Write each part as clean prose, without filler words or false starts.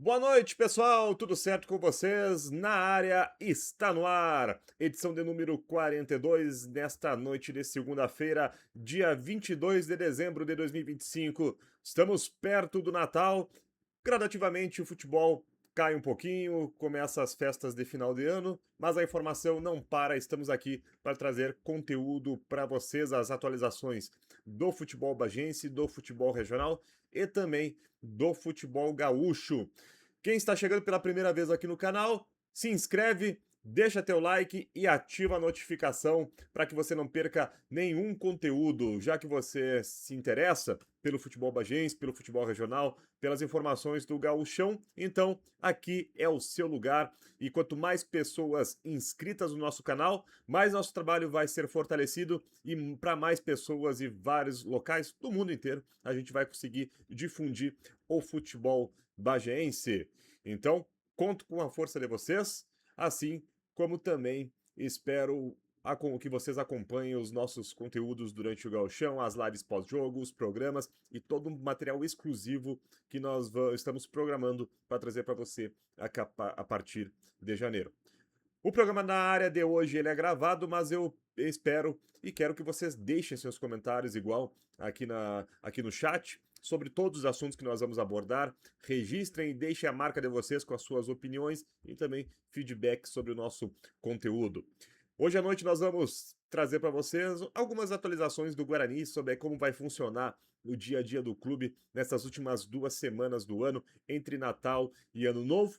Boa noite, pessoal. Tudo certo com vocês? Na área está no ar. Edição de número 42 nesta noite de segunda-feira, dia 22 de dezembro de 2025. Estamos perto do Natal. Gradativamente o futebol cai um pouquinho, começa as festas de final de ano, mas a informação não para. Estamos aqui para trazer conteúdo para vocês, as atualizações do futebol bagense, do futebol regional e também do futebol gaúcho. Quem está chegando pela primeira vez aqui no canal, se inscreve, deixa teu like e ativa a notificação para que você não perca nenhum conteúdo, já que você se interessa pelo futebol bagense, pelo futebol regional, pelas informações do Gauchão, então aqui é o seu lugar. E quanto mais pessoas inscritas no nosso canal, mais nosso trabalho vai ser fortalecido e para mais pessoas e vários locais do mundo inteiro a gente vai conseguir difundir o futebol bagense. Então, conto com a força de vocês, assim como também espero que vocês acompanhem os nossos conteúdos durante o Gauchão, as lives pós-jogo, os programas e todo um material exclusivo que nós estamos programando para trazer para você a partir de janeiro. O programa na área de hoje ele é gravado, mas eu espero e quero que vocês deixem seus comentários igual aqui no chat sobre todos os assuntos que nós vamos abordar. Registrem e deixem a marca de vocês com as suas opiniões e também feedback sobre o nosso conteúdo. Hoje à noite nós vamos trazer para vocês algumas atualizações do Guarani sobre como vai funcionar o dia a dia do clube nessas últimas 2 semanas do ano, entre Natal e Ano Novo.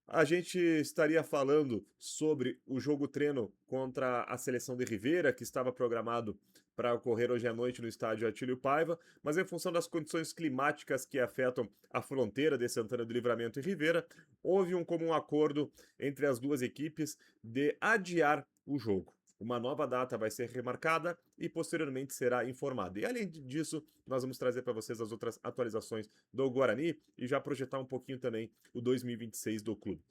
A gente estaria falando sobre o jogo treino contra a seleção de Rivera, que estava programado para ocorrer hoje à noite no estádio Atílio Paiva, mas em função das condições climáticas que afetam a fronteira de Santana do Livramento e Rivera, houve um comum acordo entre as duas equipes de adiar o jogo. Uma nova data vai ser remarcada e posteriormente será informada. E além disso, nós vamos trazer para vocês as outras atualizações do Guarani e já projetar um pouquinho também o 2026 do clube.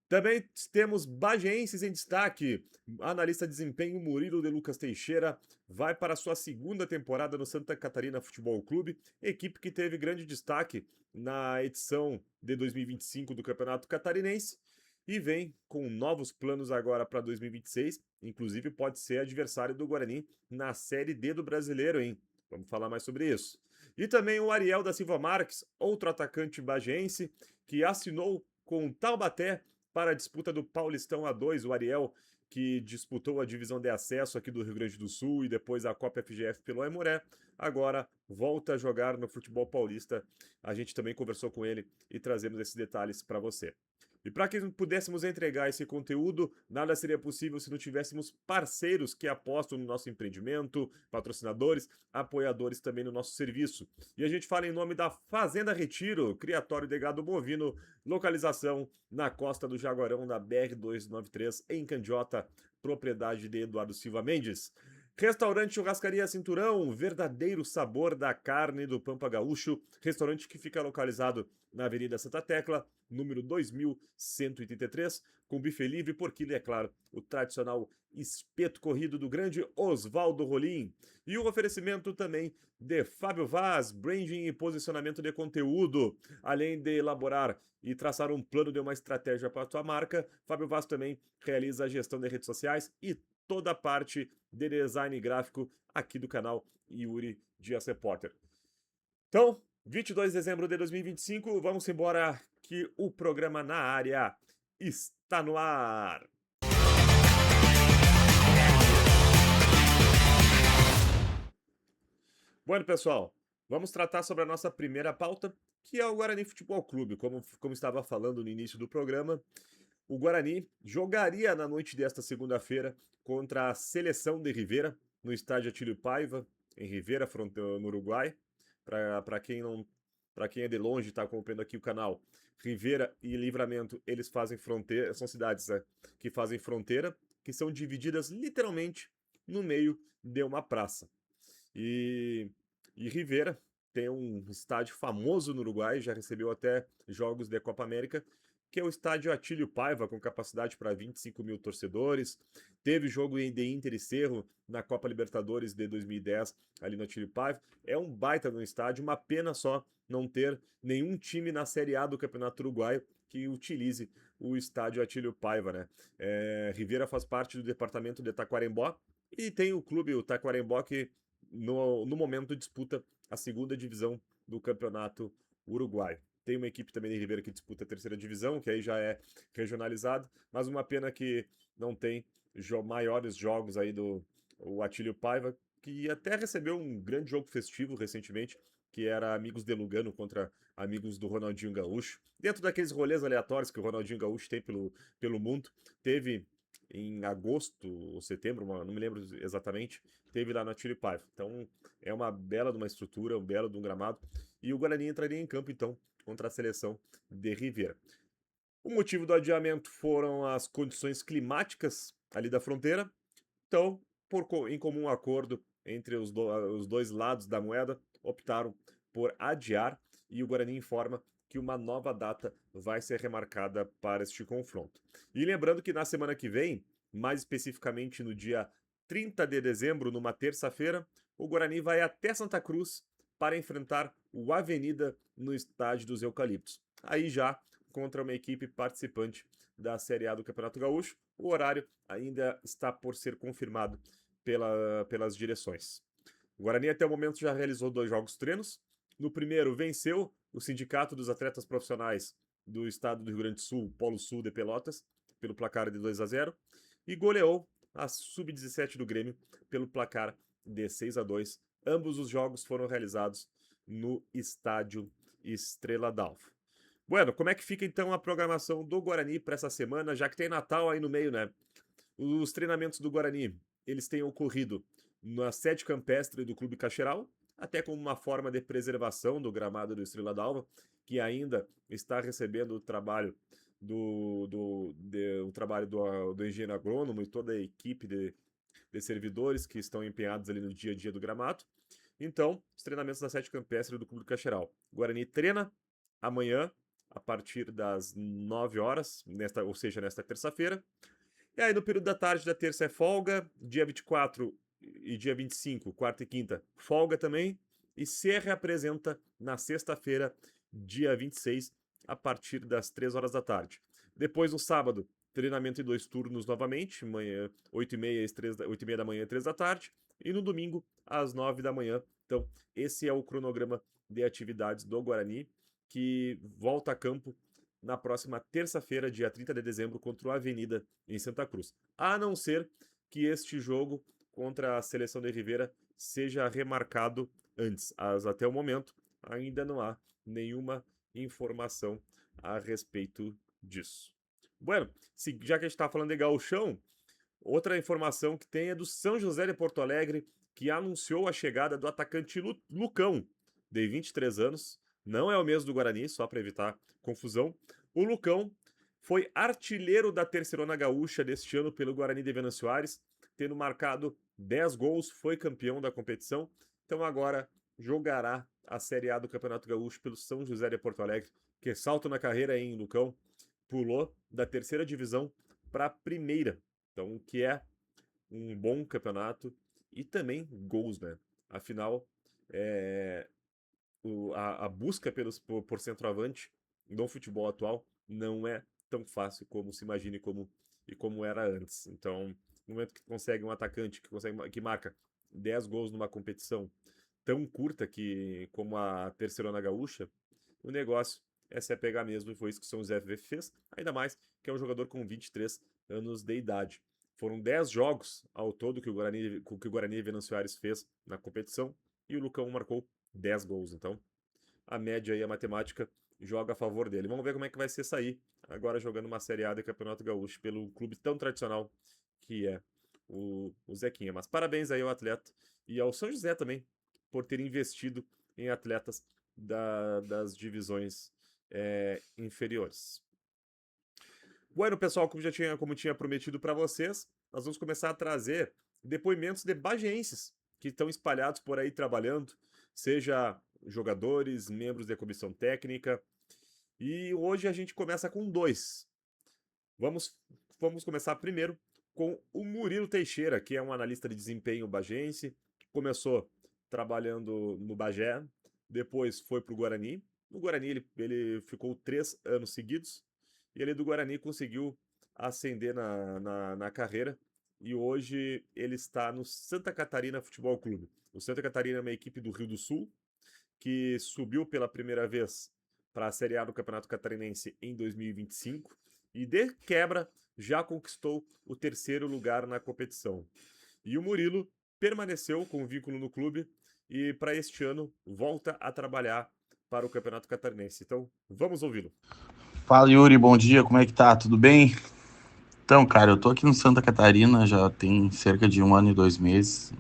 Também temos bagenses em destaque. Analista de desempenho Murilo de Lucas Teixeira vai para a sua segunda temporada no Santa Catarina Futebol Clube, equipe que teve grande destaque na edição de 2025 do Campeonato Catarinense e vem com novos planos agora para 2026. Inclusive pode ser adversário do Guarani na Série D do Brasileiro, hein? Vamos falar mais sobre isso. E também o Ariel da Silva Marques, outro atacante bagense, que assinou com o Taubaté para a disputa do Paulistão A2, o Ariel, que disputou a divisão de acesso aqui do Rio Grande do Sul e depois a Copa FGF pelo Aimoré, agora volta a jogar no futebol paulista. A gente também conversou com ele e trazemos esses detalhes para você. E para que pudéssemos entregar esse conteúdo, nada seria possível se não tivéssemos parceiros que apostam no nosso empreendimento, patrocinadores, apoiadores também no nosso serviço. E a gente fala em nome da Fazenda Retiro, criatório de gado bovino, localização na costa do Jaguarão, da BR-293, em Candiota, propriedade de Eduardo Silva Mendes. Restaurante Churrascaria Cinturão, verdadeiro sabor da carne do Pampa Gaúcho. Restaurante que fica localizado na Avenida Santa Tecla, número 2183, com buffet livre por quilo e, é claro, o tradicional espeto corrido do grande Oswaldo Rolim. E o oferecimento também de Fábio Vaz, branding e posicionamento de conteúdo. Além de elaborar e traçar um plano de uma estratégia para a tua marca, Fábio Vaz também realiza a gestão de redes sociais e toda a parte de design gráfico aqui do canal Yuri Dias Repórter. Então, 22 de dezembro de 2025, vamos embora que o programa na área está no ar. Bueno, pessoal, vamos tratar sobre a nossa primeira pauta, que é o Guarani Futebol Clube. Como estava falando no início do programa, o Guarani jogaria na noite desta segunda-feira contra a seleção de Rivera, no estádio Atílio Paiva, em Rivera, no Uruguai. Para quem não, para quem é de longe e está acompanhando aqui o canal, Rivera e Livramento, eles fazem fronteira, são cidades, né, que fazem fronteira, que são divididas literalmente no meio de uma praça. E, e Rivera tem um estádio famoso no Uruguai, já recebeu até jogos da Copa América, que é o estádio Atílio Paiva, com capacidade para 25 mil torcedores. Teve jogo de Inter e Cerro na Copa Libertadores de 2010, ali no Atílio Paiva. É um baita no estádio, uma pena só não ter nenhum time na Série A do Campeonato Uruguaio que utilize o estádio Atílio Paiva, né? Rivera faz parte do departamento de Taquarembó e tem o clube, o Taquarembó, que no momento disputa a segunda divisão do Campeonato Uruguaio. Tem uma equipe também de Ribeira que disputa a terceira divisão, que aí já é regionalizado, mas uma pena que não tem maiores jogos aí do o Atílio Paiva, que até recebeu um grande jogo festivo recentemente, que era Amigos de Lugano contra Amigos do Ronaldinho Gaúcho. Dentro daqueles rolês aleatórios que o Ronaldinho Gaúcho tem pelo mundo, teve em agosto ou setembro, não me lembro exatamente, teve lá no Atílio Paiva. Então é uma bela de uma estrutura, um belo de um gramado, e o Guarani entraria em campo então contra a seleção de Ribeira. O motivo do adiamento foram as condições climáticas ali da fronteira. Então, em comum acordo entre os dois lados da moeda, optaram por adiar, e o Guarani informa que uma nova data vai ser remarcada para este confronto. E lembrando que na semana que vem, mais especificamente no dia 30 de dezembro, numa terça-feira, o Guarani vai até Santa Cruz para enfrentar o Avenida no Estádio dos Eucaliptos. Aí já contra uma equipe participante da Série A do Campeonato Gaúcho. O horário ainda está por ser confirmado pelas direções. O Guarani até o momento já realizou 2 jogos treinos. No primeiro, venceu o Sindicato dos Atletas Profissionais do Estado do Rio Grande do Sul, Polo Sul de Pelotas, pelo placar de 2-0, e goleou a Sub-17 do Grêmio pelo placar de 6-2. Ambos os jogos foram realizados no estádio Estrela d'Alva. Bueno, como é que fica então a programação do Guarani para essa semana, já que tem Natal aí no meio, né? Os treinamentos do Guarani, eles têm ocorrido na sede campestre do Clube Cacheral, até como uma forma de preservação do gramado do Estrela d'Alva, que ainda está recebendo o trabalho do engenheiro agrônomo e toda a equipe de servidores que estão empenhados ali no dia a dia do gramado. Então, os treinamentos na sede campestre do Clube Cacheral. Guarani treina amanhã, a partir das 9 horas, ou seja, nesta terça-feira. E aí, no período da tarde da terça é folga, dia 24 e dia 25, quarta e quinta, folga também, e se reapresenta na sexta-feira, dia 26, a partir das 3 horas da tarde. Depois, no sábado, treinamento em 2 turnos novamente, manhã 8h30 da manhã e 3 da tarde, e no domingo, às 9 da manhã. Então, esse é o cronograma de atividades do Guarani, que volta a campo na próxima terça-feira, dia 30 de dezembro, contra o Avenida em Santa Cruz. A não ser que este jogo contra a seleção de Ribeira seja remarcado antes. Até o momento, ainda não há nenhuma informação a respeito disso. Bueno, já que a gente está falando de gauchão, outra informação que tem é do São José de Porto Alegre, que anunciou a chegada do atacante Lucão, de 23 anos. Não é o mesmo do Guarani, só para evitar confusão. O Lucão foi artilheiro da Terceirona Gaúcha deste ano pelo Guarani de Venâncio Aires, tendo marcado 10 gols, foi campeão da competição. Então agora jogará a Série A do Campeonato Gaúcho pelo São José de Porto Alegre. Que salto na carreira, hein, Lucão? Pulou da terceira divisão para a primeira. Então, que é um bom campeonato e também gols, né? Afinal, a busca por centroavante no futebol atual não é tão fácil como se imagine como era antes. Então, no momento que consegue um atacante que marca 10 gols numa competição tão curta como a Terceirona Gaúcha, o negócio é se apegar mesmo, e foi isso que o São José fez, ainda mais que é um jogador com 23 anos de idade. Foram 10 jogos ao todo que o Guarani Venâncio Aires fez na competição, e o Lucão marcou 10 gols. Então, a média e a matemática joga a favor dele. Vamos ver como é que vai ser sair agora jogando uma Série A de Campeonato Gaúcho pelo clube tão tradicional que é o Zequinha. Mas parabéns aí ao atleta e ao São José também por ter investido em atletas das divisões inferiores. Bueno, pessoal, como tinha prometido para vocês, nós vamos começar a trazer depoimentos de bageenses que estão espalhados por aí trabalhando, seja jogadores, membros da comissão técnica, E hoje a gente começa com dois. Vamos, vamos começar primeiro com o Murilo Teixeira, que é um analista de desempenho bagense. Começou trabalhando no Bagé, depois foi para o Guarani. No Guarani ele ficou 3 anos seguidos e ele do Guarani conseguiu ascender na carreira e hoje ele está no Santa Catarina Futebol Clube. O Santa Catarina é uma equipe do Rio do Sul que subiu pela primeira vez para a Série A do Campeonato Catarinense em 2025 e de quebra já conquistou o terceiro lugar na competição. E o Murilo permaneceu com vínculo no clube e para este ano volta a trabalhar para o Campeonato Catarinense. Então, vamos ouvi-lo. Fala Yuri, bom dia, como é que tá? Tudo bem? Então, cara, eu tô aqui no Santa Catarina já tem cerca de 1 ano e 2 meses,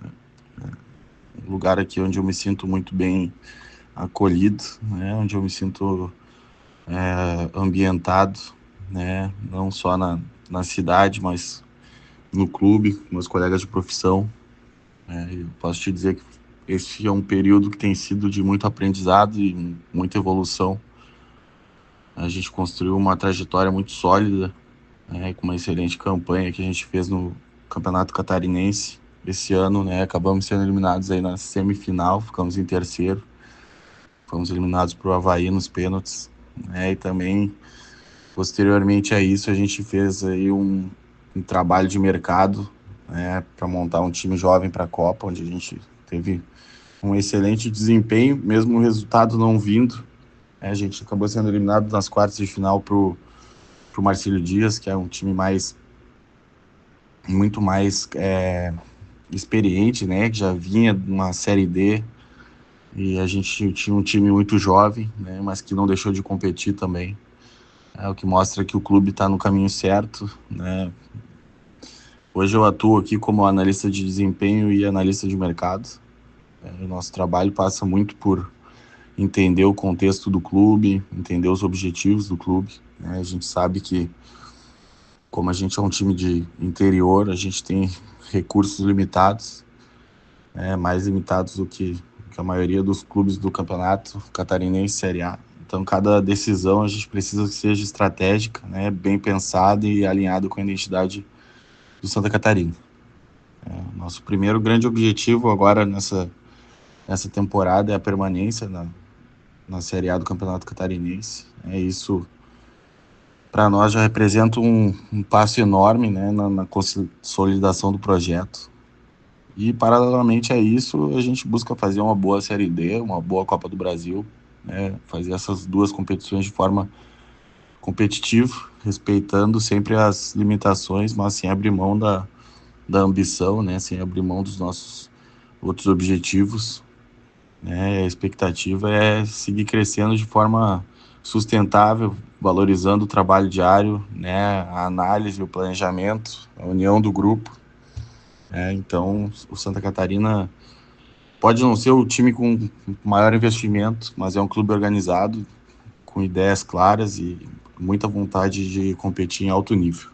um lugar aqui onde eu me sinto muito bem acolhido, né? Onde eu me sinto ambientado, né? Não só na cidade, mas no clube, com meus colegas de profissão. Eu posso te dizer que esse é um período que tem sido de muito aprendizado e muita evolução. A gente construiu uma trajetória muito sólida, com uma excelente campanha que a gente fez no Campeonato Catarinense esse ano, né? Acabamos sendo eliminados aí na semifinal, ficamos em terceiro, fomos eliminados para o Avaí nos pênaltis, né? E também, posteriormente a isso, a gente fez aí um trabalho de mercado, né? Para montar um time jovem para a Copa, onde a gente teve um excelente desempenho, mesmo o resultado não vindo. A gente acabou sendo eliminado nas quartas de final pro Marcílio Dias, que é um time muito mais experiente, né? Que já vinha de uma Série D e a gente tinha um time muito jovem, né? Mas que não deixou de competir também. É o que mostra que o clube está no caminho certo, né? Hoje eu atuo aqui como analista de desempenho e analista de mercado. O nosso trabalho passa muito por entender o contexto do clube, entender os objetivos do clube, né? A gente sabe que, como a gente é um time de interior, a gente tem recursos limitados, mais limitados do que a maioria dos clubes do campeonato catarinense Série A. Então, cada decisão a gente precisa que seja estratégica, né, bem pensada e alinhada com a identidade do Santa Catarina. Nosso primeiro grande objetivo agora nessa temporada é a permanência na Série A do Campeonato Catarinense. Isso, para nós, já representa um passo enorme, né, na consolidação do projeto. E, paralelamente a isso, a gente busca fazer uma boa Série D, uma boa Copa do Brasil, né? Fazer essas duas competições de forma competitiva, respeitando sempre as limitações, mas sem abrir mão da ambição, né? Sem abrir mão dos nossos outros objetivos, né? A expectativa é seguir crescendo de forma sustentável, valorizando o trabalho diário, né? A análise, o planejamento, a união do grupo. Então, o Santa Catarina pode não ser o time com maior investimento, mas é um clube organizado, com ideias claras e muita vontade de competir em alto nível.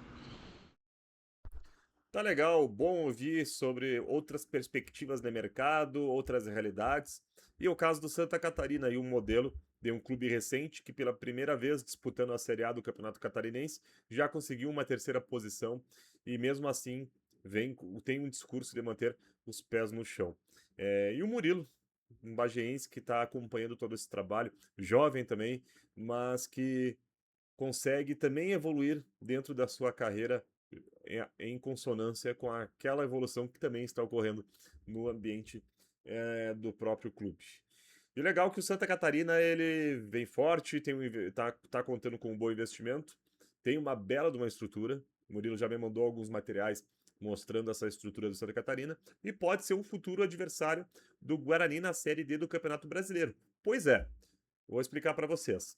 Tá legal, bom ouvir sobre outras perspectivas de mercado, outras realidades. E o caso do Santa Catarina e um modelo de um clube recente que pela primeira vez disputando a Série A do Campeonato Catarinense já conseguiu uma terceira posição e mesmo assim tem um discurso de manter os pés no chão. E o Murilo, um bageense que está acompanhando todo esse trabalho, jovem também, mas que consegue também evoluir dentro da sua carreira em consonância com aquela evolução que também está ocorrendo no ambiente do próprio clube. E legal que o Santa Catarina ele vem forte, tá contando com um bom investimento, tem uma bela de uma estrutura. O Murilo já me mandou alguns materiais mostrando essa estrutura do Santa Catarina e pode ser um futuro adversário do Guarani na Série D do Campeonato Brasileiro. Pois é, vou explicar para vocês.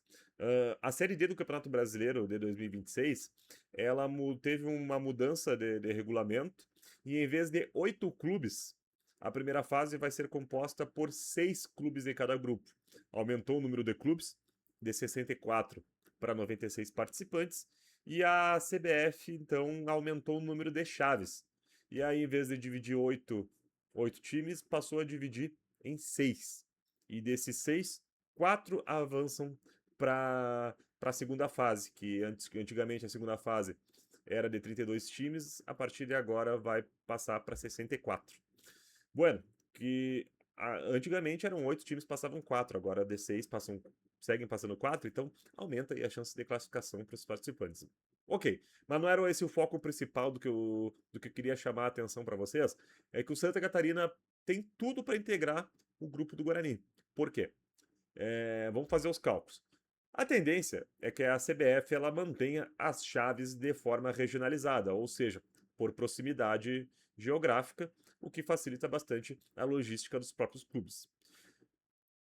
A Série D do Campeonato Brasileiro de 2026, ela teve uma mudança de regulamento e em vez de 8 clubes, a primeira fase vai ser composta por 6 clubes em cada grupo. Aumentou o número de clubes de 64 para 96 participantes e a CBF então aumentou o número de chaves. E aí, em vez de dividir oito times, passou a dividir em 6. E desses 6, 4 avançam para para a segunda fase, que antigamente a segunda fase era de 32 times, a partir de agora vai passar para 64. Bueno, que antigamente eram 8 times, passavam 4, agora de 6 seguem passando 4, então aumenta aí a chance de classificação para os participantes. Ok, mas não era esse o foco principal do que eu queria chamar a atenção para vocês, é que o Santa Catarina tem tudo para integrar o grupo do Guarani. Por quê? Vamos fazer os cálculos. A tendência é que a CBF ela mantenha as chaves de forma regionalizada, ou seja, por proximidade geográfica, o que facilita bastante a logística dos próprios clubes.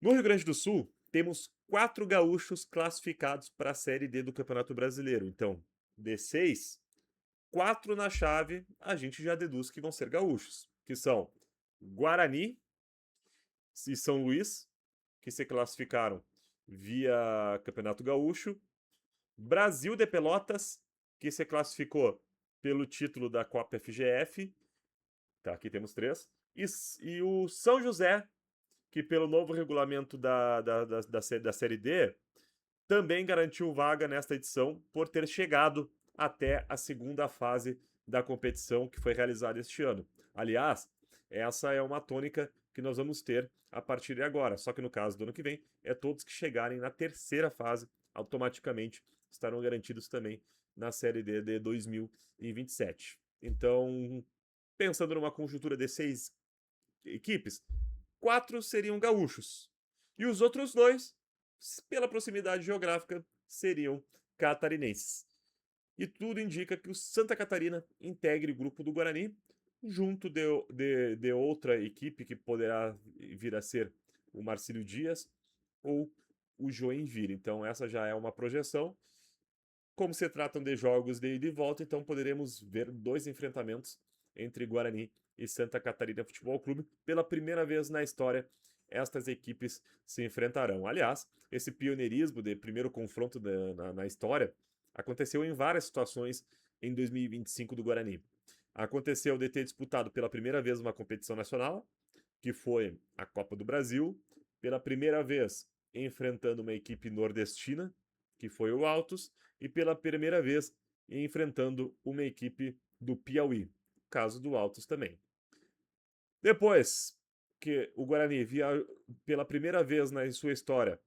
No Rio Grande do Sul, temos 4 gaúchos classificados para a Série D do Campeonato Brasileiro. Então, de 6, 4 na chave, a gente já deduz que vão ser gaúchos, que são Guarani e São Luís, que se classificaram via Campeonato Gaúcho, Brasil de Pelotas, que se classificou pelo título da Copa FGF, tá, aqui temos 3, e o São José, que pelo novo regulamento da Série D, também garantiu vaga nesta edição por ter chegado até a segunda fase da competição que foi realizada este ano. Aliás, essa é uma tônica que nós vamos ter a partir de agora, só que no caso do ano que vem, é todos que chegarem na terceira fase, automaticamente estarão garantidos também na Série D de 2027. Então, pensando numa conjuntura de 6 equipes, 4 seriam gaúchos. E os outros 2, pela proximidade geográfica, seriam catarinenses. E tudo indica que o Santa Catarina integre o grupo do Guarani, junto de outra equipe que poderá vir a ser o Marcílio Dias ou o Joinville. Então essa já é uma projeção. Como se tratam de jogos de ida e volta, então poderemos ver 2 enfrentamentos entre Guarani e Santa Catarina Futebol Clube. Pela primeira vez na história, estas equipes se enfrentarão. Aliás, esse pioneirismo de primeiro confronto na história aconteceu em várias situações em 2025 do Guarani. Aconteceu de ter disputado pela primeira vez uma competição nacional, que foi a Copa do Brasil, pela primeira vez enfrentando uma equipe nordestina, que foi o Altos, e pela primeira vez enfrentando uma equipe do Piauí, caso do Altos também. Depois que o Guarani pela primeira vez na sua história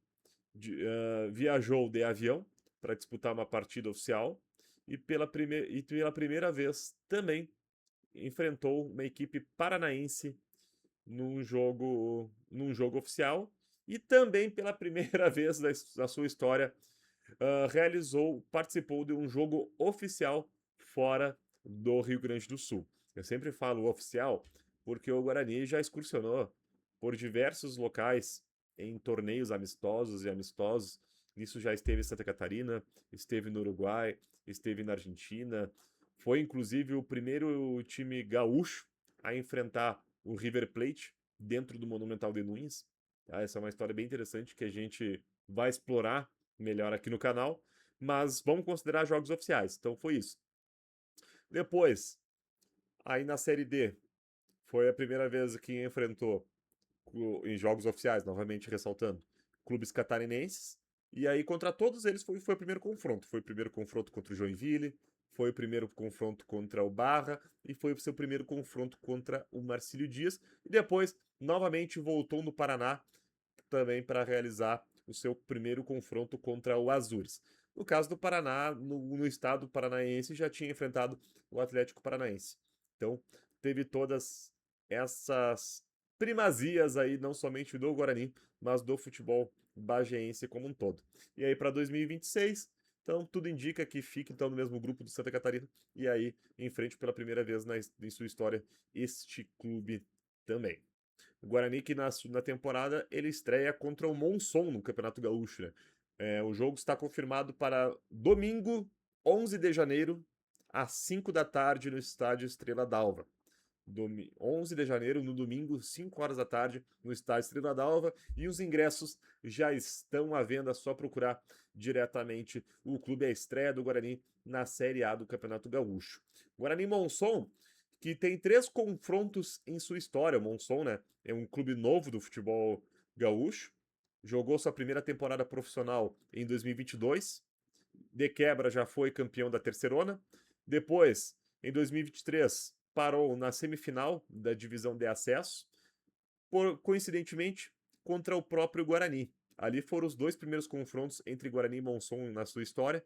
viajou de avião para disputar uma partida oficial e pela primeira vez também enfrentou uma equipe paranaense num jogo oficial e também pela primeira vez na sua história participou de um jogo oficial fora do Rio Grande do Sul. Eu sempre falo oficial porque o Guarani já excursionou por diversos locais em torneios amistosos e amistosos. Nisso já esteve em Santa Catarina, esteve no Uruguai, esteve na Argentina. Foi inclusive o primeiro time gaúcho a enfrentar o River Plate dentro do Monumental de Nunes. Essa é uma história bem interessante que a gente vai explorar melhor aqui no canal, mas vamos considerar jogos oficiais. Então foi isso. Depois, aí na Série D, foi a primeira vez que enfrentou em jogos oficiais, novamente ressaltando, clubes catarinenses. E aí, contra todos eles, foi o primeiro confronto. Foi o primeiro confronto contra o Joinville, foi o primeiro confronto contra o Barra e foi o seu primeiro confronto contra o Marcílio Dias. E depois, novamente, voltou no Paraná também para realizar o seu primeiro confronto contra o Azures. No caso do Paraná, no estado paranaense, já tinha enfrentado o Atlético Paranaense. Então, teve todas essas primazias aí, não somente do Guarani, mas do futebol bageense como um todo. E aí para 2026, então tudo indica que fica então no mesmo grupo do Santa Catarina e aí enfrente pela primeira vez em sua história este clube também. O Guarani que na temporada ele estreia contra o Monson no Campeonato Gaúcho. Né? O jogo está confirmado para domingo, 11 de janeiro, às 5 da tarde no estádio Estrela d'Alva. 11 de janeiro, no domingo, 5 horas da tarde, no estádio Estrela d'Alva, e os ingressos já estão à venda, é só procurar diretamente o clube, a estreia do Guarani na Série A do Campeonato Gaúcho. Guarani Monson, que tem 3 confrontos em sua história. O Monson, né, é um clube novo do futebol gaúcho, jogou sua primeira temporada profissional em 2022, de quebra já foi campeão da Terceirona. Depois, em 2023, parou na semifinal da divisão de acesso, coincidentemente, contra o próprio Guarani. Ali foram os 2 primeiros confrontos entre Guarani e Monson na sua história.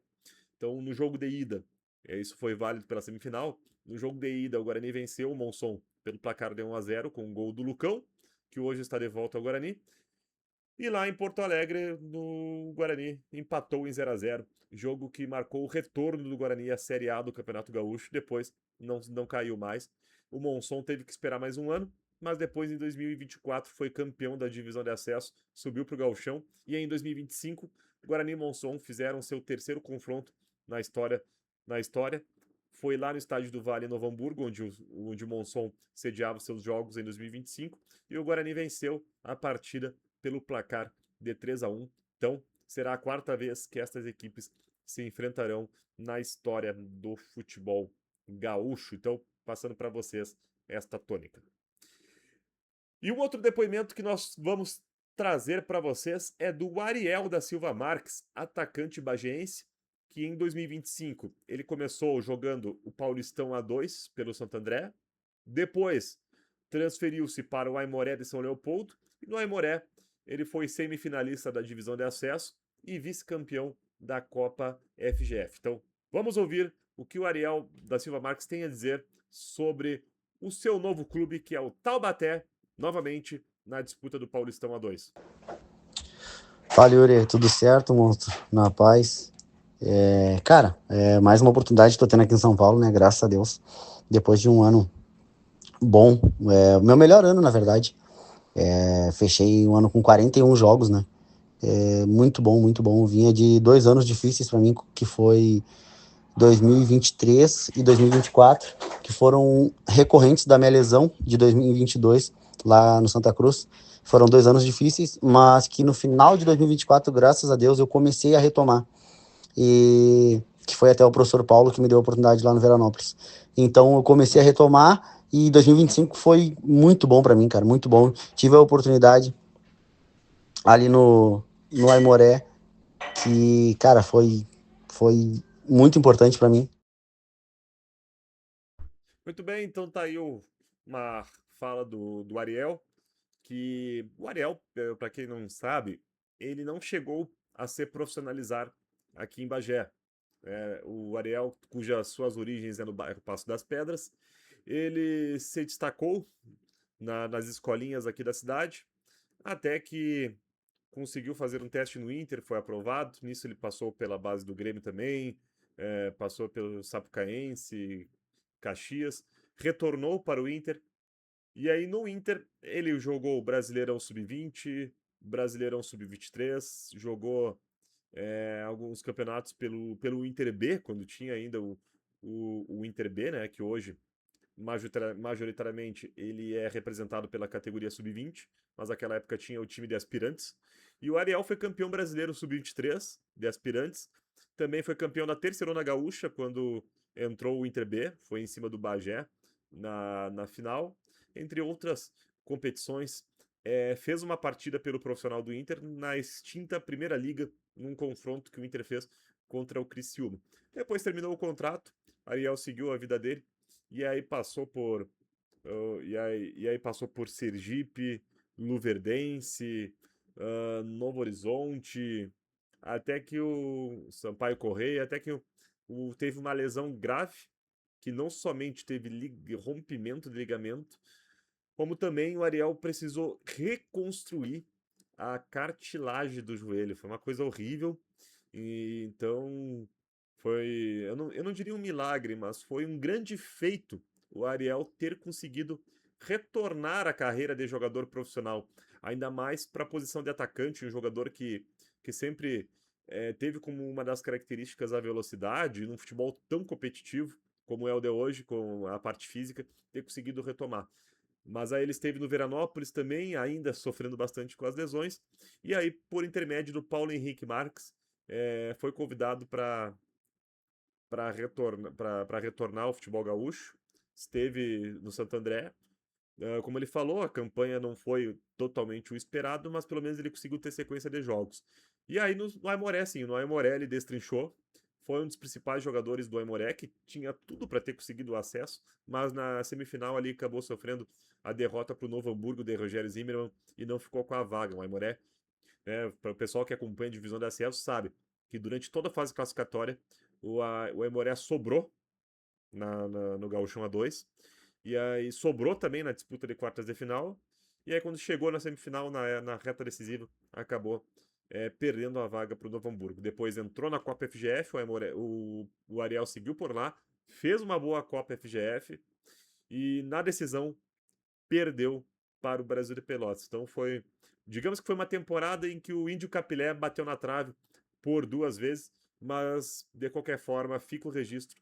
Então, no jogo de ida, isso foi válido pela semifinal. No jogo de ida, o Guarani venceu o Monson pelo placar de 1-0 com um gol do Lucão, que hoje está de volta ao Guarani. E lá em Porto Alegre, no Guarani, empatou em 0-0. Jogo que marcou o retorno do Guarani à Série A do Campeonato Gaúcho. Depois não caiu mais. O Monson teve que esperar mais um ano, mas depois, em 2024, foi campeão da divisão de acesso, subiu para o Gauchão. E em 2025, Guarani e Monson fizeram seu terceiro confronto na história. Foi lá no estádio do Vale, em Novo Hamburgo, onde o Monson sediava seus jogos em 2025. E o Guarani venceu a partida pelo placar de 3-1. Então, será a quarta vez que estas equipes se enfrentarão na história do futebol gaúcho. Então, passando para vocês esta tônica. E um outro depoimento que nós vamos trazer para vocês é do Ariel da Silva Marques, atacante bagiense, que em 2025 ele começou jogando o Paulistão A2 pelo Santo André, depois transferiu-se para o Aimoré de São Leopoldo, e no Aimoré ele foi semifinalista da divisão de acesso e vice-campeão da Copa FGF. Então, vamos ouvir o que o Ariel da Silva Marques tem a dizer sobre o seu novo clube, que é o Taubaté, novamente na disputa do Paulistão A2. Fala, Yuri, tudo certo, monstro? Na paz. Cara, mais uma oportunidade que tô tendo aqui em São Paulo, né? Graças a Deus. Depois de um ano bom, o meu melhor ano, na verdade. Fechei um ano com 41 jogos, né? Muito bom, muito bom. Vinha de 2 anos difíceis para mim, que foi 2023 e 2024, que foram recorrentes da minha lesão de 2022, lá no Santa Cruz. Foram 2 anos difíceis, mas que no final de 2024, graças a Deus, eu comecei a retomar. E que foi até o professor Paulo que me deu a oportunidade lá no Veranópolis. Então eu comecei a retomar e 2025 foi muito bom para mim, cara, muito bom. Tive a oportunidade ali no Aimoré, que, cara, foi muito importante para mim. Muito bem, então tá aí uma fala do Ariel, que o Ariel, para quem não sabe, ele não chegou a se profissionalizar aqui em Bagé. O Ariel, cujas suas origens é no bairro Passo das Pedras, ele se destacou nas escolinhas aqui da cidade, até que conseguiu fazer um teste no Inter, foi aprovado. Nisso ele passou pela base do Grêmio também, passou pelo Sapucaense, Caxias, retornou para o Inter. E aí no Inter ele jogou o Brasileirão Sub-20, Brasileirão Sub-23, jogou alguns campeonatos pelo Inter B, quando tinha ainda o Inter B, né, que hoje majoritariamente ele é representado pela categoria Sub-20, mas naquela época tinha o time de aspirantes. E o Ariel foi campeão brasileiro Sub-23 de aspirantes. Também foi campeão da Terceirona Gaúcha quando entrou o Inter B, foi em cima do Bagé na final. Entre outras competições, fez uma partida pelo profissional do Inter na extinta Primeira Liga, num confronto que o Inter fez contra o Criciúma. Depois terminou o contrato, Ariel seguiu a vida dele, e aí passou por passou por Sergipe, Luverdense, Novo Horizonte, até que o Sampaio Correia, até que teve uma lesão grave, que não somente teve rompimento de ligamento, como também o Ariel precisou reconstruir a cartilagem do joelho. Foi uma coisa horrível. E então foi, eu não diria um milagre, mas foi um grande feito o Ariel ter conseguido retornar à carreira de jogador profissional, ainda mais para a posição de atacante, um jogador que sempre teve como uma das características a velocidade, num futebol tão competitivo como é o de hoje, com a parte física, ter conseguido retomar. Mas aí ele esteve no Veranópolis também, ainda sofrendo bastante com as lesões, e aí, por intermédio do Paulo Henrique Marques, foi convidado para retornar ao futebol gaúcho. Esteve no Santo André. Como ele falou, a campanha não foi totalmente o esperado, mas pelo menos ele conseguiu ter sequência de jogos. E aí no Aimoré, sim, no Aimoré ele destrinchou. foi um dos principais jogadores do Aimoré, que tinha tudo para ter conseguido o acesso, mas na semifinal ali acabou sofrendo a derrota para o Novo Hamburgo de Rogério Zimmermann e não ficou com a vaga. O Aimoré, para o pessoal que acompanha a divisão de acesso, sabe que durante toda a fase classificatória o Aimoré sobrou no Gauchão A2, e aí sobrou também na disputa de quartas de final, e aí quando chegou na semifinal, na reta decisiva, acabou perdendo a vaga para o Novo Hamburgo. Depois entrou na Copa FGF, o Ariel seguiu por lá, fez uma boa Copa FGF, e na decisão perdeu para o Brasil de Pelotas. Então digamos que foi uma temporada em que o Índio Capilé bateu na trave por 2 vezes, mas de qualquer forma fica o registro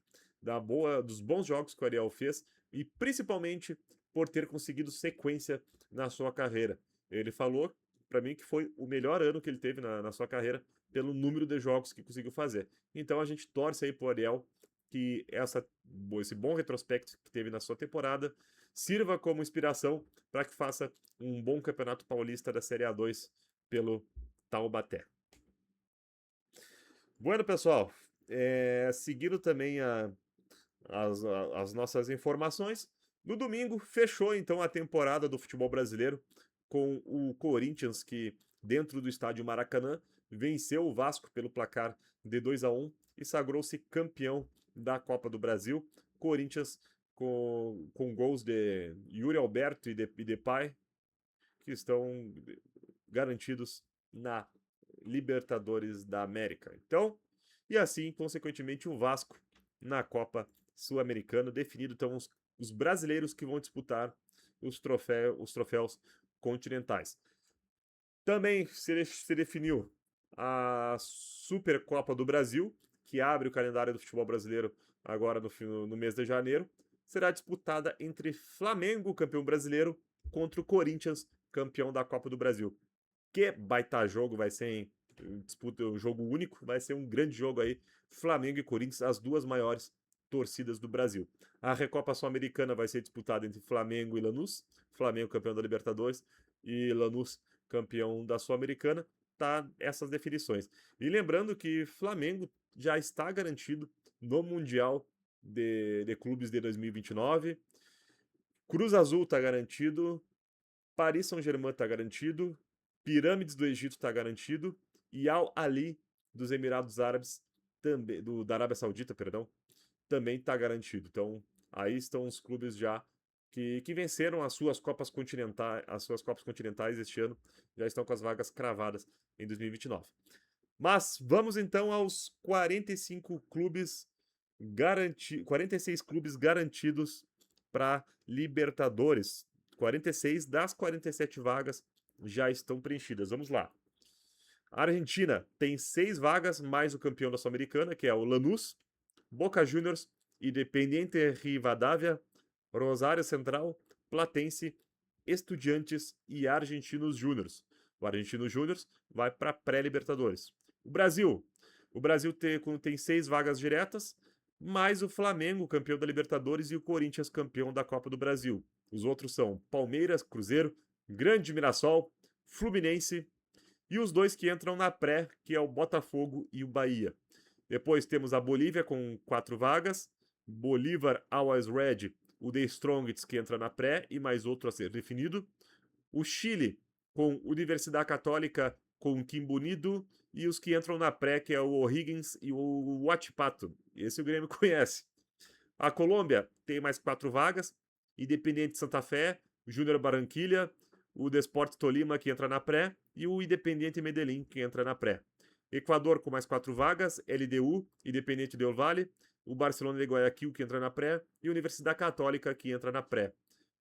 dos bons jogos que o Ariel fez e principalmente por ter conseguido sequência na sua carreira. Ele falou para mim que foi o melhor ano que ele teve na sua carreira pelo número de jogos que conseguiu fazer. Então a gente torce aí pro Ariel que esse bom retrospecto que teve na sua temporada sirva como inspiração para que faça um bom campeonato paulista da Série A2 pelo Taubaté. Bueno, pessoal, seguindo também as nossas informações, no domingo fechou então a temporada do futebol brasileiro com o Corinthians que, dentro do estádio Maracanã, venceu o Vasco pelo placar de 2-1 e sagrou-se campeão da Copa do Brasil. Corinthians com gols de Yuri Alberto e Depay, que estão garantidos na Libertadores da América. Então, e assim, consequentemente, o Vasco na Copa Sul-Americana, definido então os brasileiros que vão disputar os troféus continentais. Também se definiu a Supercopa do Brasil, que abre o calendário do futebol brasileiro agora no mês de janeiro. Será disputada entre Flamengo, campeão brasileiro, contra o Corinthians, campeão da Copa do Brasil. Que baita jogo, vai ser um jogo único, vai ser um grande jogo aí, Flamengo e Corinthians, as duas maiores torcidas do Brasil. A Recopa Sul-Americana vai ser disputada entre Flamengo e Lanús, Flamengo campeão da Libertadores e Lanús campeão da Sul-Americana, tá essas definições. E lembrando que Flamengo já está garantido no Mundial de Clubes de 2029, Cruz Azul está garantido, Paris Saint-Germain está garantido, Pirâmides do Egito está garantido e Al Ahly dos Emirados Árabes, também, da Arábia Saudita, perdão, também está garantido. Então, aí estão os clubes já que venceram as suas Copas Continentais este ano, já estão com as vagas cravadas em 2029. Mas vamos então aos 46 clubes garantidos para Libertadores. 46 das 47 vagas já estão preenchidas. Vamos lá. A Argentina tem 6 vagas, mais o campeão da Sul-Americana, que é o Lanús, Boca Juniors, Independiente Rivadavia, Rosário Central, Platense, Estudiantes e Argentinos Júniors. O Argentinos Júniors vai para pré-Libertadores. O Brasil tem 6 vagas diretas, mais o Flamengo, campeão da Libertadores, e o Corinthians, campeão da Copa do Brasil. Os outros são Palmeiras, Cruzeiro, Grande Mirassol, Fluminense e os 2 que entram na pré, que é o Botafogo e o Bahia. Depois temos a Bolívia com 4 vagas, Bolívar, Always Red, o The Strongest que entra na pré e mais outro a ser definido. O Chile com Universidade Católica com Quimbunido e os que entram na pré, que é o O'Higgins e o Huachipato. Esse o Grêmio conhece. A Colômbia tem mais 4 vagas, Independiente Santa Fé, Júnior Barranquilla, o Desportes Tolima que entra na pré e o Independiente Medellín que entra na pré. Equador com mais 4 vagas, LDU, Independiente Del Valle, o Barcelona de Guayaquil que entra na pré e a Universidade Católica que entra na pré.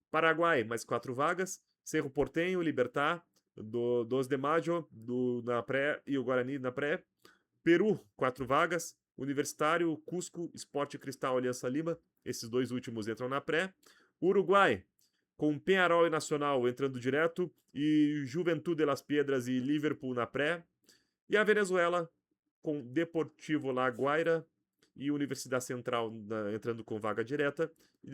Paraguai, mais 4 vagas, Cerro Porteño, Libertad, 2 de Mayo na pré e o Guarani na pré. Peru, 4 vagas, Universitário, Cusco, Sport Cristal, Aliança Lima, esses 2 últimos entram na pré. Uruguai, com Peñarol e Nacional entrando direto, e Juventude de Las Piedras e Liverpool na pré. E a Venezuela, com Deportivo La Guaira e Universidade Central entrando com vaga direta, e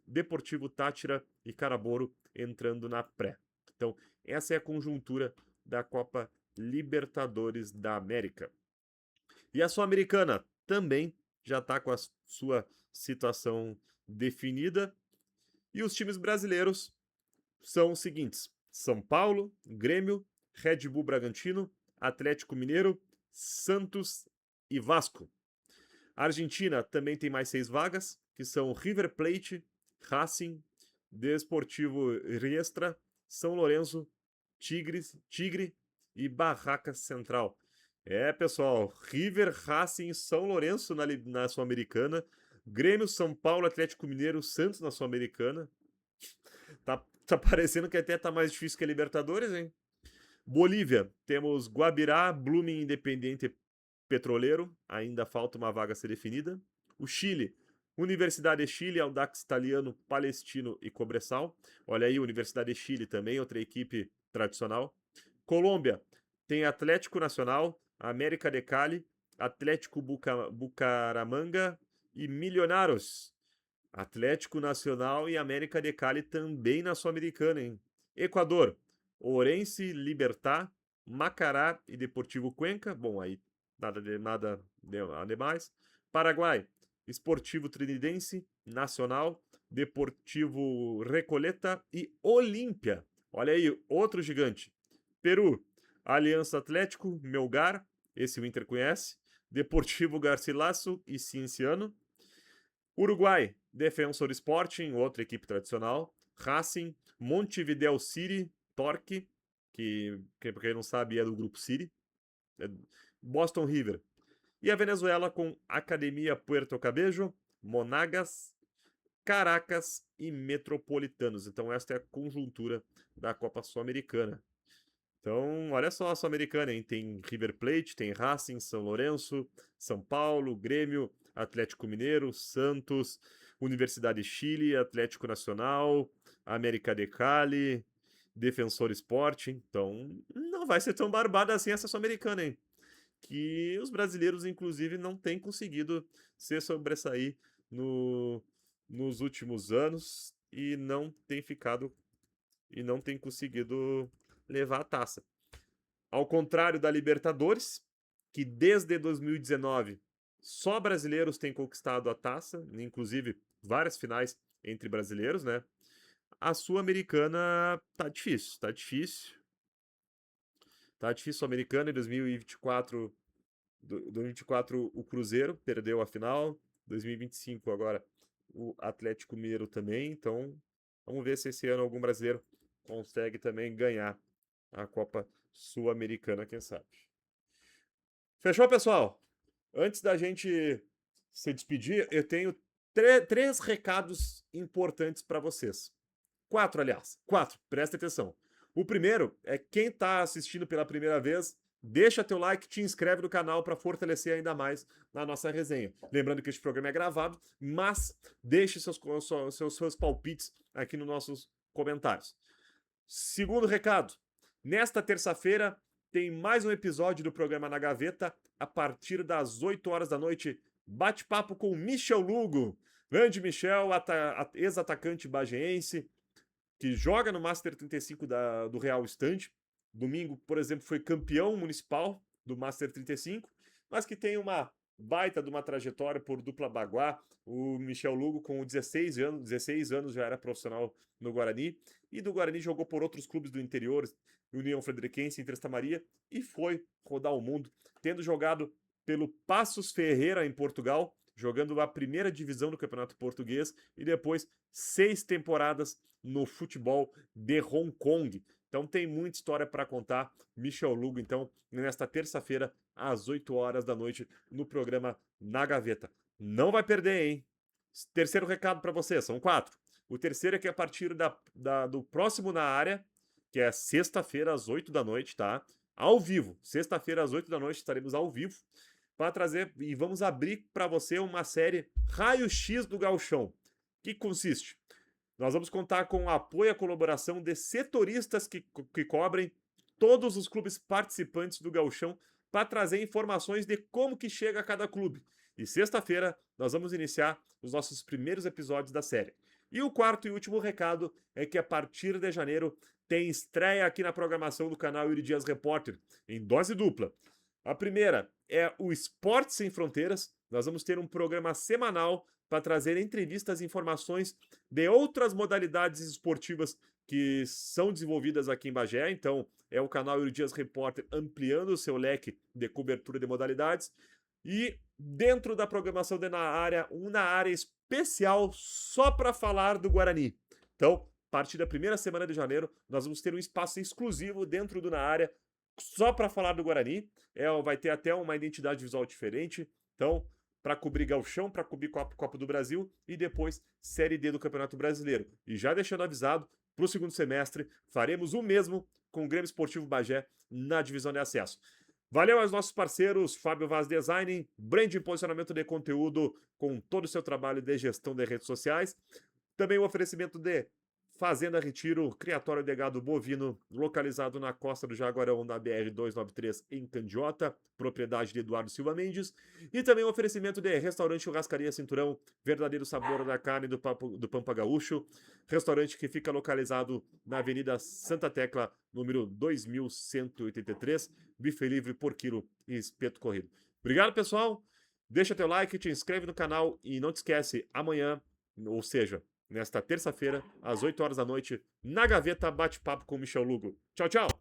Deportivo Táchira e Carabobo entrando na pré. Então, essa é a conjuntura da Copa Libertadores da América. E a Sul-Americana também já está com a sua situação definida. E os times brasileiros são os seguintes: São Paulo, Grêmio, Red Bull Bragantino, Atlético Mineiro, Santos e Vasco. A Argentina também tem mais 6 vagas, que são River Plate, Racing, Desportivo Riestra, São Lourenço, Tigre e Barracas Central. Pessoal, River, Racing, São Lourenço na Sul-Americana, Grêmio, São Paulo, Atlético Mineiro, Santos na Sul-Americana. Tá parecendo que até tá mais difícil que a Libertadores, hein? Bolívia, temos Guabirá, Blooming, Independiente Petroleiro, ainda falta uma vaga a ser definida. O Chile, Universidade de Chile, Audax Italiano, Palestino e Cobresal. Olha aí, Universidade de Chile também, outra equipe tradicional. Colômbia, tem Atlético Nacional, América de Cali, Atlético Bucaramanga e Millonarios. Atlético Nacional e América de Cali também na Sul-Americana, hein? Equador, Orense, Libertad, Macará e Deportivo Cuenca. Bom, aí nada demais. Paraguai, Esportivo Trinidense, Nacional, Deportivo Recoleta e Olímpia. Olha aí, outro gigante. Peru, Aliança Atlético, Melgar, esse o Inter conhece, Deportivo Garcilaso e Cienciano. Uruguai, Defensor Sporting, outra equipe tradicional, Racing, Montevideo City, Torque, que para quem não sabe é do grupo City, Boston River. E a Venezuela com Academia Puerto Cabello, Monagas, Caracas e Metropolitanos. Então esta é a conjuntura da Copa Sul-Americana. Então, olha só a Sul-Americana, hein? Tem River Plate, tem Racing, São Lourenço, São Paulo, Grêmio, Atlético Mineiro, Santos, Universidade de Chile, Atlético Nacional, América de Cali, Defensor Sporting. Então, não vai ser tão barbada assim essa Sul-Americana, hein? Que os brasileiros, inclusive, não têm conseguido se sobressair nos últimos anos e não tem conseguido levar a taça. Ao contrário da Libertadores, que desde 2019 só brasileiros têm conquistado a taça, inclusive várias finais entre brasileiros, né? A Sul-Americana tá difícil. Tá difícil Sul-Americana. Em 2024 o Cruzeiro perdeu a final, 2025 agora o Atlético Mineiro também, então vamos ver se esse ano algum brasileiro consegue também ganhar a Copa Sul-Americana, quem sabe. Fechou, pessoal? Antes da gente se despedir, eu tenho 3 recados importantes para vocês. 4, aliás. 4, presta atenção. O primeiro é quem está assistindo pela primeira vez, deixa teu like, te inscreve no canal para fortalecer ainda mais na nossa resenha. Lembrando que este programa é gravado, mas deixe seus palpites aqui nos nossos comentários. Segundo recado, nesta terça-feira tem mais um episódio do programa Na Gaveta, a partir das 8 horas da noite, bate-papo com Michel Lugo, grande Michel, ex-atacante bagiense, que joga no Master 35 do Real Estande. Domingo, por exemplo, foi campeão municipal do Master 35, mas que tem uma baita de uma trajetória por dupla baguá. O Michel Lugo, com 16 anos já era profissional no Guarani, e do Guarani jogou por outros clubes do interior, União Frederiquense, Três Maria, e foi rodar o mundo, tendo jogado pelo Passos Ferreira em Portugal, jogando a primeira divisão do Campeonato Português, e depois 6 temporadas no futebol de Hong Kong. Então tem muita história para contar. Michel Lugo, então, nesta terça-feira, às 8 horas da noite, no programa Na Gaveta. Não vai perder, hein? Terceiro recado para você, são 4. O terceiro é que a partir do próximo Na Área, que é sexta-feira às 8 da noite, tá? Ao vivo. Sexta-feira às 8 da noite estaremos ao vivo para trazer e vamos abrir para você uma série Raio-X do Gauchão. O que consiste? Nós vamos contar com o apoio e a colaboração de setoristas que cobrem todos os clubes participantes do Gauchão para trazer informações de como que chega a cada clube. E sexta-feira nós vamos iniciar os nossos primeiros episódios da série. E o quarto e último recado é que a partir de janeiro tem estreia aqui na programação do canal Yuri Dias Repórter, em dose dupla. A primeira é o Esporte Sem Fronteiras, nós vamos ter um programa semanal para trazer entrevistas e informações de outras modalidades esportivas que são desenvolvidas aqui em Bagé. Então, é o canal Yuri Dias Repórter ampliando o seu leque de cobertura de modalidades. E dentro da programação de uma área especial só para falar do Guarani. Então, a partir da primeira semana de janeiro, nós vamos ter um espaço exclusivo dentro do Na Área só para falar do Guarani. Vai ter até uma identidade visual diferente. Então, para cobrir Gauchão, para cobrir Copa do Brasil e depois Série D do Campeonato Brasileiro. E já deixando avisado, para o segundo semestre, faremos o mesmo com o Grêmio Esportivo Bagé na divisão de acesso. Valeu aos nossos parceiros, Fábio Vaz Design, brand e posicionamento de conteúdo com todo o seu trabalho de gestão de redes sociais. Também o oferecimento de Fazenda Retiro, criatório de gado bovino, localizado na costa do Jaguarão, na BR-293, em Candiota, propriedade de Eduardo Silva Mendes. E também o oferecimento de Restaurante Churrascaria Cinturão, verdadeiro sabor da carne do Pampa Gaúcho. Restaurante que fica localizado na Avenida Santa Tecla, número 2183, bife livre por quilo e espeto corrido. Obrigado, pessoal. Deixa teu like, te inscreve no canal e não te esquece, amanhã, ou seja, nesta terça-feira, às 8 horas da noite, na Gaveta, bate-papo com o Michel Lugo. Tchau, tchau!